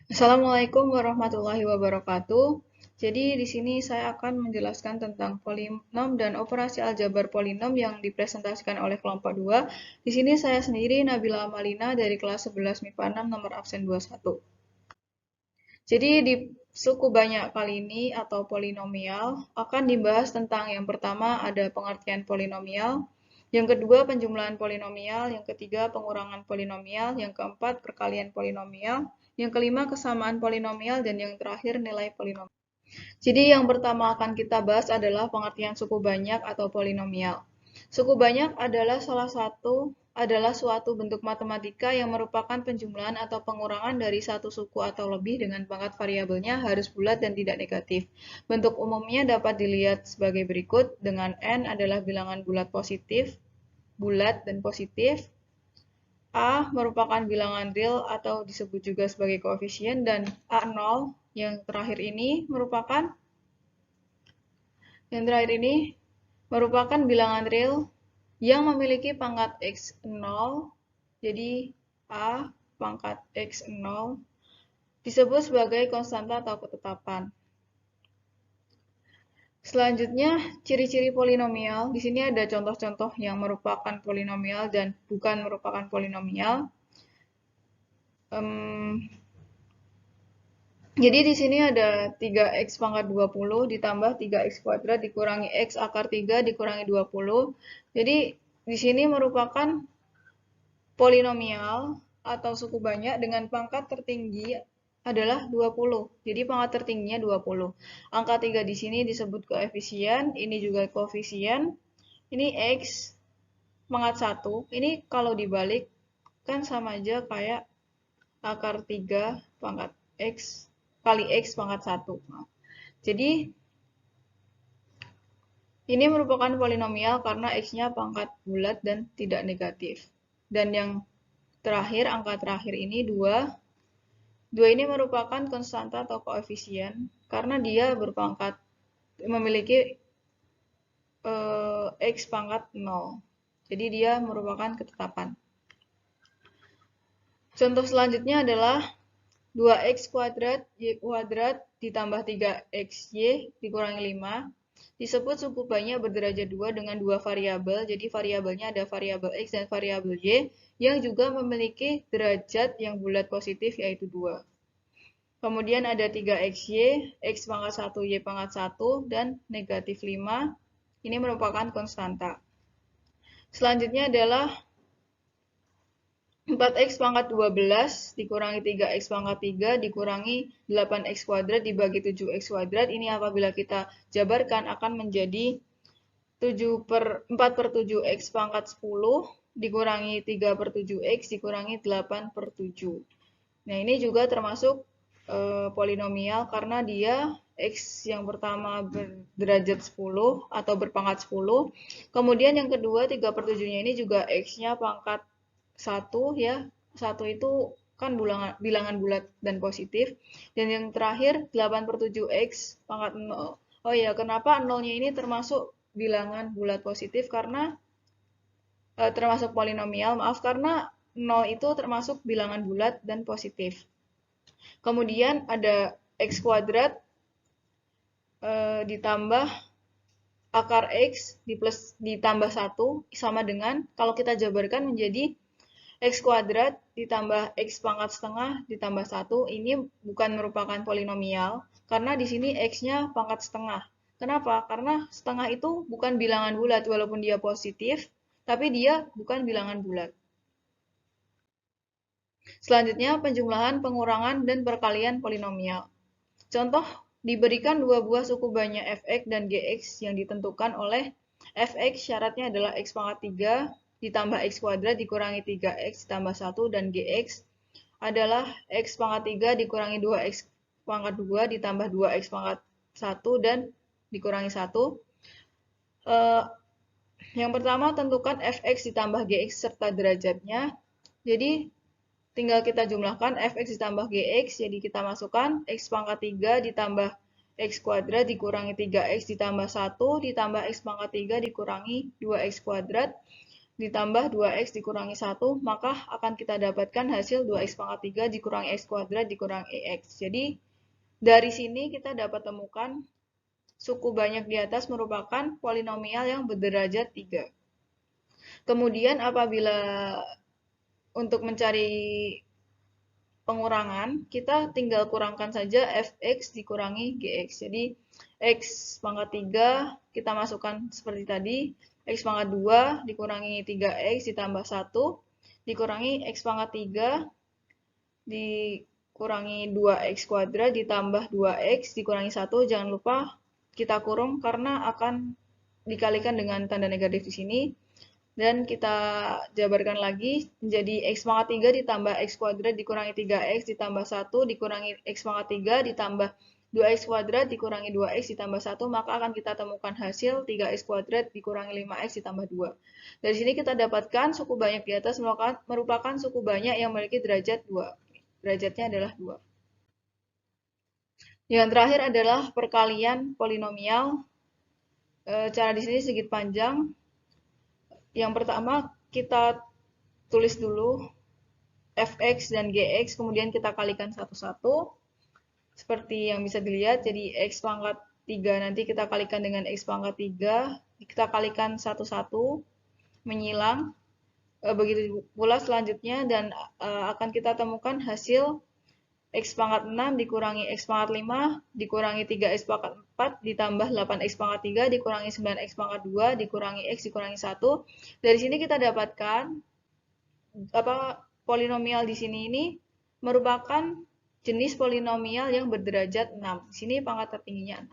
Assalamualaikum warahmatullahi wabarakatuh. Jadi di sini saya akan menjelaskan tentang polinom dan operasi aljabar polinom yang dipresentasikan oleh kelompok 2. Di sini saya sendiri Nabila Amalina dari kelas 11 MIPA 6 nomor absen 21. Jadi di suku banyak kali ini atau polinomial akan dibahas tentang yang pertama ada pengertian polinomial, yang kedua penjumlahan polinomial, yang ketiga pengurangan polinomial, yang keempat perkalian polinomial, yang kelima kesamaan polinomial, dan yang terakhir nilai polinomial. Jadi yang pertama akan kita bahas adalah pengertian suku banyak atau polinomial. Suku banyak adalah suatu bentuk matematika yang merupakan penjumlahan atau pengurangan dari satu suku atau lebih dengan pangkat variabelnya harus bulat dan tidak negatif. Bentuk umumnya dapat dilihat sebagai berikut, dengan n adalah bilangan bulat dan positif, A merupakan bilangan real atau disebut juga sebagai koefisien, dan A0 yang terakhir ini merupakan bilangan real yang memiliki pangkat x0. Jadi A pangkat x0 disebut sebagai konstanta atau ketetapan. Selanjutnya, ciri-ciri polinomial. Di sini ada contoh-contoh yang merupakan polinomial dan bukan merupakan polinomial. Jadi di sini ada 3x pangkat 20 ditambah 3x kuadrat dikurangi x akar 3 dikurangi 20. Jadi di sini merupakan polinomial atau suku banyak dengan pangkat tertinggi adalah 20. Jadi pangkat tertingginya 20. Angka 3 di sini disebut koefisien, ini juga koefisien. Ini x pangkat 1. Ini kalau dibalik kan sama aja kayak akar 3 pangkat x kali x pangkat 1. Jadi ini merupakan polinomial karena x-nya pangkat bulat dan tidak negatif. Dan yang terakhir, angka terakhir ini 2. 2 ini merupakan konstanta atau koefisien karena dia memiliki x pangkat 0. Jadi dia merupakan ketetapan. Contoh selanjutnya adalah 2x kuadrat y kuadrat ditambah 3xy dikurangi 5. Disebut suku banyak berderajat 2 dengan dua variabel. Jadi variabelnya ada variabel x dan variabel y yang juga memiliki derajat yang bulat positif yaitu 2. Kemudian ada 3xy, x pangkat 1, y pangkat 1, dan negatif 5. Ini merupakan konstanta. Selanjutnya adalah 4x pangkat 12 dikurangi 3x pangkat 3 dikurangi 8x kuadrat dibagi 7x kuadrat. Ini apabila kita jabarkan akan menjadi 4 per 7x pangkat 10 dikurangi 3 per 7x dikurangi 8 per 7. Nah ini juga termasuk polinomial karena dia x yang pertama berderajat 10 atau berpangkat 10. Kemudian yang kedua 3 per 7-nya ini juga x-nya pangkat 1 ya. 1 itu kan bilangan bulat dan positif. Dan yang terakhir 8 per 7x pangkat 0. Oh ya, kenapa 0-nya ini termasuk bilangan bulat positif? Karena termasuk polinomial, maaf, karena 0 itu termasuk bilangan bulat dan positif. Kemudian ada x kuadrat ditambah akar x ditambah 1 sama dengan kalau kita jabarkan menjadi x kuadrat ditambah x pangkat setengah ditambah 1. Ini bukan merupakan polinomial karena di sini x-nya pangkat setengah. Kenapa? Karena setengah itu bukan bilangan bulat walaupun dia positif, tapi dia bukan bilangan bulat. Selanjutnya, penjumlahan, pengurangan, dan perkalian polinomial. Contoh, diberikan dua buah suku banyak fx dan gx yang ditentukan oleh fx syaratnya adalah x pangkat 3 ditambah x kuadrat dikurangi 3x ditambah 1 dan gx adalah x pangkat 3 dikurangi 2x pangkat 2 ditambah 2x pangkat 1 dan dikurangi 1. Yang pertama, tentukan fx ditambah gx serta derajatnya. Jadi, tinggal kita jumlahkan fx ditambah gx, jadi kita masukkan x pangkat 3 ditambah x kuadrat dikurangi 3x ditambah 1 ditambah x pangkat 3 dikurangi 2x kuadrat. ditambah 2x dikurangi 1, maka akan kita dapatkan hasil 2x pangkat 3 dikurangi x kuadrat dikurangi x. Jadi, dari sini kita dapat temukan suku banyak di atas merupakan polinomial yang berderajat 3. Kemudian apabila untuk mencari pengurangan, kita tinggal kurangkan saja fx dikurangi gx. Jadi, x pangkat 3 kita masukkan seperti tadi, x pangkat 2 dikurangi 3x ditambah 1, dikurangi x pangkat 3 dikurangi 2x kuadrat ditambah 2x dikurangi 1, jangan lupa kita kurung karena akan dikalikan dengan tanda negatif di sini. Dan kita jabarkan lagi menjadi x pangkat 3 ditambah x kuadrat dikurangi 3x ditambah 1 dikurangi x pangkat 3 ditambah 2x kuadrat dikurangi 2x ditambah 1, maka akan kita temukan hasil 3x kuadrat dikurangi 5x ditambah 2. Dari sini kita dapatkan suku banyak di atas merupakan suku banyak yang memiliki derajat 2. Derajatnya adalah 2. Yang terakhir adalah perkalian polinomial. Cara di sini sedikit panjang. Yang pertama, kita tulis dulu fx dan gx, kemudian kita kalikan satu-satu. Seperti yang bisa dilihat, jadi x pangkat 3 nanti kita kalikan dengan x pangkat 3, kita kalikan satu-satu, menyilang. Begitu pula selanjutnya, dan akan kita temukan hasil x pangkat 6 dikurangi x pangkat 5 dikurangi 3x pangkat 4 ditambah 8x pangkat 3 dikurangi 9x pangkat 2 dikurangi x dikurangi 1. Dari sini kita dapatkan polinomial di sini ini merupakan jenis polinomial yang berderajat 6. Di sini pangkat tertingginya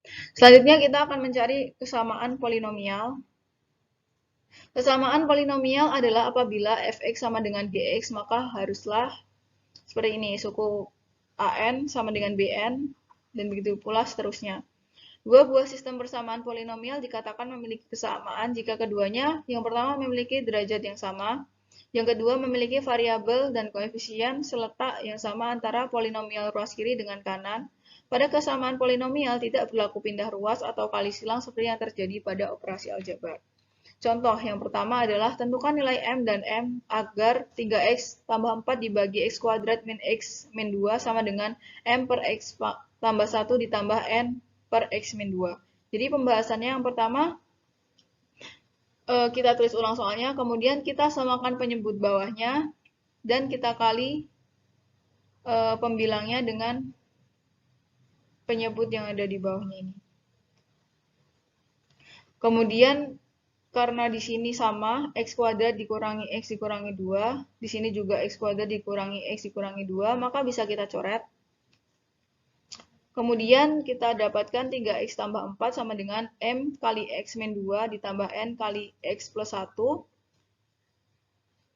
6. Selanjutnya kita akan mencari kesamaan polinomial. Kesamaan polinomial adalah apabila fx sama dengan gx, maka haruslah seperti ini, suku an sama dengan bn, dan begitu pula seterusnya. Dua buah sistem persamaan polinomial dikatakan memiliki kesamaan jika keduanya, yang pertama memiliki derajat yang sama, yang kedua memiliki variabel dan koefisien seletak yang sama antara polinomial ruas kiri dengan kanan. Pada kesamaan polinomial tidak berlaku pindah ruas atau kali silang seperti yang terjadi pada operasi aljabar. Contoh yang pertama adalah tentukan nilai m dan m agar 3x tambah 4 dibagi x kuadrat min x min 2 sama dengan m per x tambah 1 ditambah n per x min 2. Jadi pembahasannya yang pertama, kita tulis ulang soalnya, kemudian kita samakan penyebut bawahnya, dan kita kali pembilangnya dengan penyebut yang ada di bawahnya ini. Kemudian karena di sini sama, x kuadrat dikurangi x dikurangi 2, di sini juga x kuadrat dikurangi x dikurangi 2, maka bisa kita coret. Kemudian kita dapatkan 3x tambah 4 sama dengan m kali x min 2 ditambah n kali x plus 1.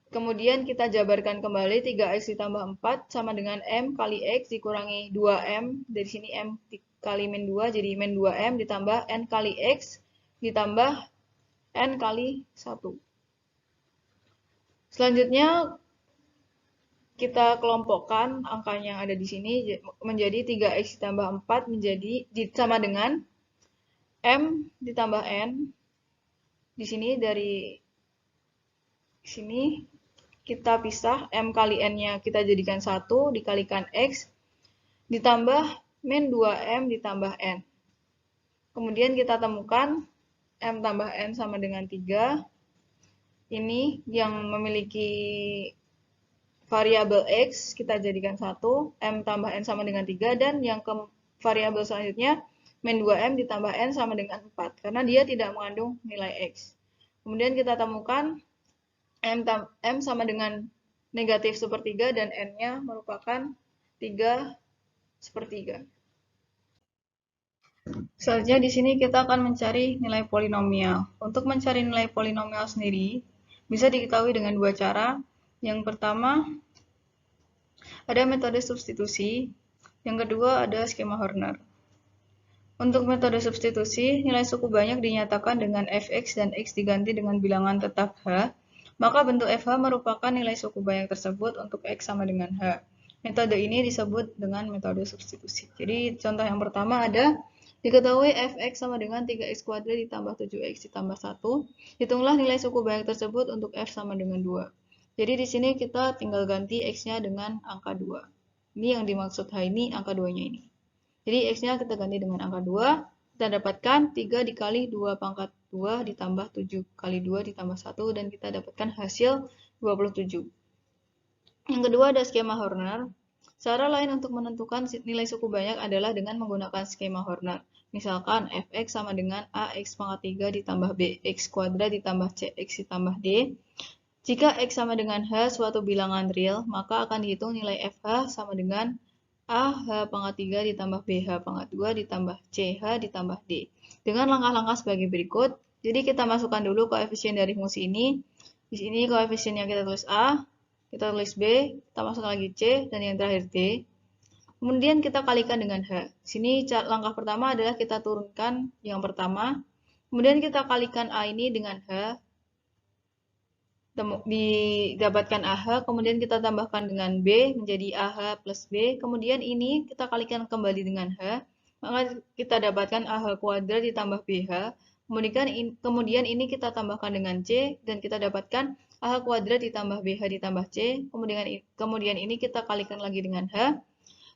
Kemudian kita jabarkan kembali 3x ditambah 4 sama dengan m kali x dikurangi 2m. Dari sini m kali min 2 jadi min 2m ditambah n kali x ditambah n kali 1. Selanjutnya kita kelompokkan angka yang ada di sini menjadi 3x ditambah 4 menjadi sama dengan m ditambah n. Di sini dari sini kita pisah, m kali n-nya kita jadikan 1 dikalikan x ditambah min 2m ditambah n. Kemudian kita temukan m tambah n sama dengan 3. Ini yang memiliki variabel x kita jadikan 1, m tambah n sama dengan 3, dan yang ke variabel selanjutnya min 2m ditambah n sama dengan 4, karena dia tidak mengandung nilai x. Kemudian kita temukan m sama dengan negatif sepertiga dan n-nya merupakan 3 sepertiga. Selanjutnya di sini kita akan mencari nilai polinomial. Untuk mencari nilai polinomial sendiri bisa diketahui dengan dua cara. Yang pertama, ada metode substitusi. Yang kedua, ada skema Horner. Untuk metode substitusi, nilai suku banyak dinyatakan dengan fx dan x diganti dengan bilangan tetap h. Maka bentuk fh merupakan nilai suku banyak tersebut untuk x sama dengan h. Metode ini disebut dengan metode substitusi. Jadi, contoh yang pertama ada Diketahui fx sama dengan 3x kuadrat ditambah 7x ditambah 1. Hitunglah nilai suku banyak tersebut untuk f sama dengan 2. Jadi di sini kita tinggal ganti x-nya dengan angka 2. Ini yang dimaksud H ini angka 2-nya ini. Jadi x-nya kita ganti dengan angka 2. Kita dapatkan 3 dikali 2 pangkat 2 ditambah 7 kali 2 ditambah 1. Dan kita dapatkan hasil 27. Yang kedua ada skema Horner. Cara lain untuk menentukan nilai suku banyak adalah dengan menggunakan skema Horner. Misalkan fx sama dengan ax pangkat 3 ditambah bx kuadrat ditambah cx ditambah d. Jika x sama dengan h suatu bilangan real, maka akan dihitung nilai fh sama dengan ah pangkat 3 ditambah bh pangkat 2 ditambah ch ditambah d. Dengan langkah-langkah sebagai berikut. Jadi kita masukkan dulu koefisien dari fungsi ini. Di sini koefisiennya kita tulis a, kita tulis B, kita masukkan lagi C, dan yang terakhir D. Kemudian kita kalikan dengan H. Sini langkah pertama adalah kita turunkan yang pertama. Kemudian kita kalikan A ini dengan H. Didapatkan AH, kemudian kita tambahkan dengan B, menjadi AH plus B. Kemudian ini kita kalikan kembali dengan H. Maka kita dapatkan AH kuadrat ditambah BH. Kemudian ini kita tambahkan dengan C, dan kita dapatkan AH kuadrat ditambah BH ditambah C, kemudian ini kita kalikan lagi dengan H,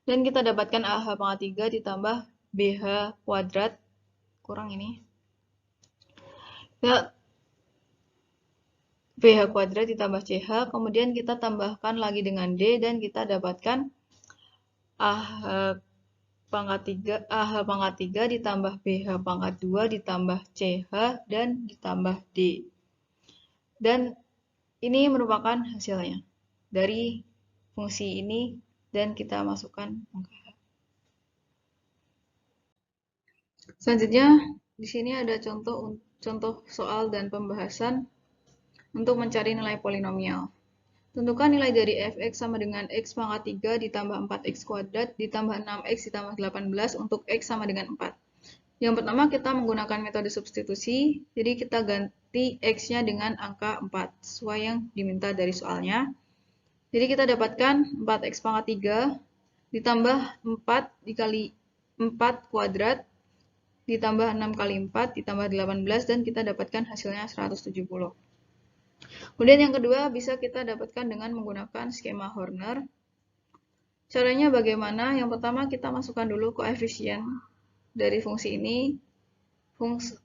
dan kita dapatkan AH pangkat 3 ditambah BH kuadrat, kurang ini, ya, BH kuadrat ditambah CH, kemudian kita tambahkan lagi dengan D, dan kita dapatkan AH pangkat 3 ditambah BH pangkat 2 ditambah CH, dan ditambah D. Dan ini merupakan hasilnya dari fungsi ini, dan kita masukkan angka H. Selanjutnya, di sini ada contoh soal dan pembahasan untuk mencari nilai polinomial. Tentukan nilai dari fx sama dengan x pangkat 3 ditambah 4x kuadrat ditambah 6x ditambah 18 untuk x sama dengan 4. Yang pertama kita menggunakan metode substitusi, jadi kita ganti x-nya dengan angka 4, sesuai yang diminta dari soalnya. Jadi kita dapatkan 4x pangkat 3 ditambah 4 dikali 4 kuadrat ditambah 6 kali 4 ditambah 18, dan kita dapatkan hasilnya 170. Kemudian yang kedua bisa kita dapatkan dengan menggunakan skema Horner. Caranya bagaimana? Yang pertama kita masukkan dulu koefisien dari fungsi ini.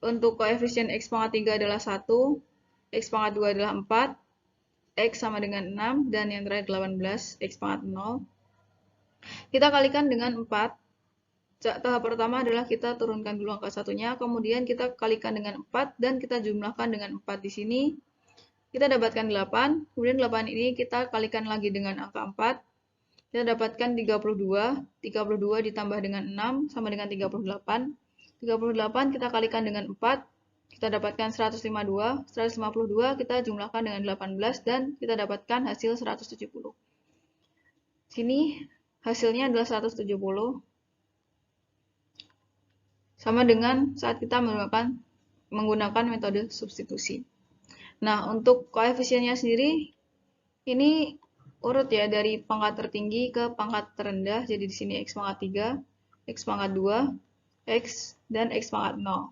Untuk koefisien x pangkat 3 adalah 1, x pangkat 2 adalah 4, x sama dengan 6, dan yang terakhir 18, x pangkat 0. Kita kalikan dengan 4. Tahap pertama adalah kita turunkan dulu angka satunya, kemudian kita kalikan dengan 4, dan kita jumlahkan dengan 4 di sini. Kita dapatkan 8, kemudian 8 ini kita kalikan lagi dengan angka 4. Kita dapatkan 32, 32 ditambah dengan 6 sama dengan 38. 38 kita kalikan dengan 4, kita dapatkan 152, 152 kita jumlahkan dengan 18, dan kita dapatkan hasil 170. Sini hasilnya adalah 170. Sama dengan saat kita menggunakan metode substitusi. Nah, untuk koefisiennya sendiri, ini urut ya dari pangkat tertinggi ke pangkat terendah. Jadi di sini x pangkat 3, x pangkat 2, x, dan x pangkat 0.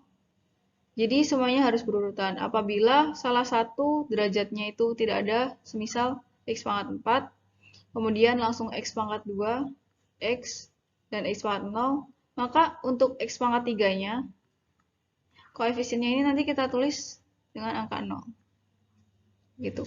Jadi semuanya harus berurutan. Apabila salah satu derajatnya itu tidak ada, semisal x pangkat 4, kemudian langsung x pangkat 2, x, dan x pangkat 0, maka untuk x pangkat 3-nya, koefisiennya ini nanti kita tulis dengan angka 0. Gitu.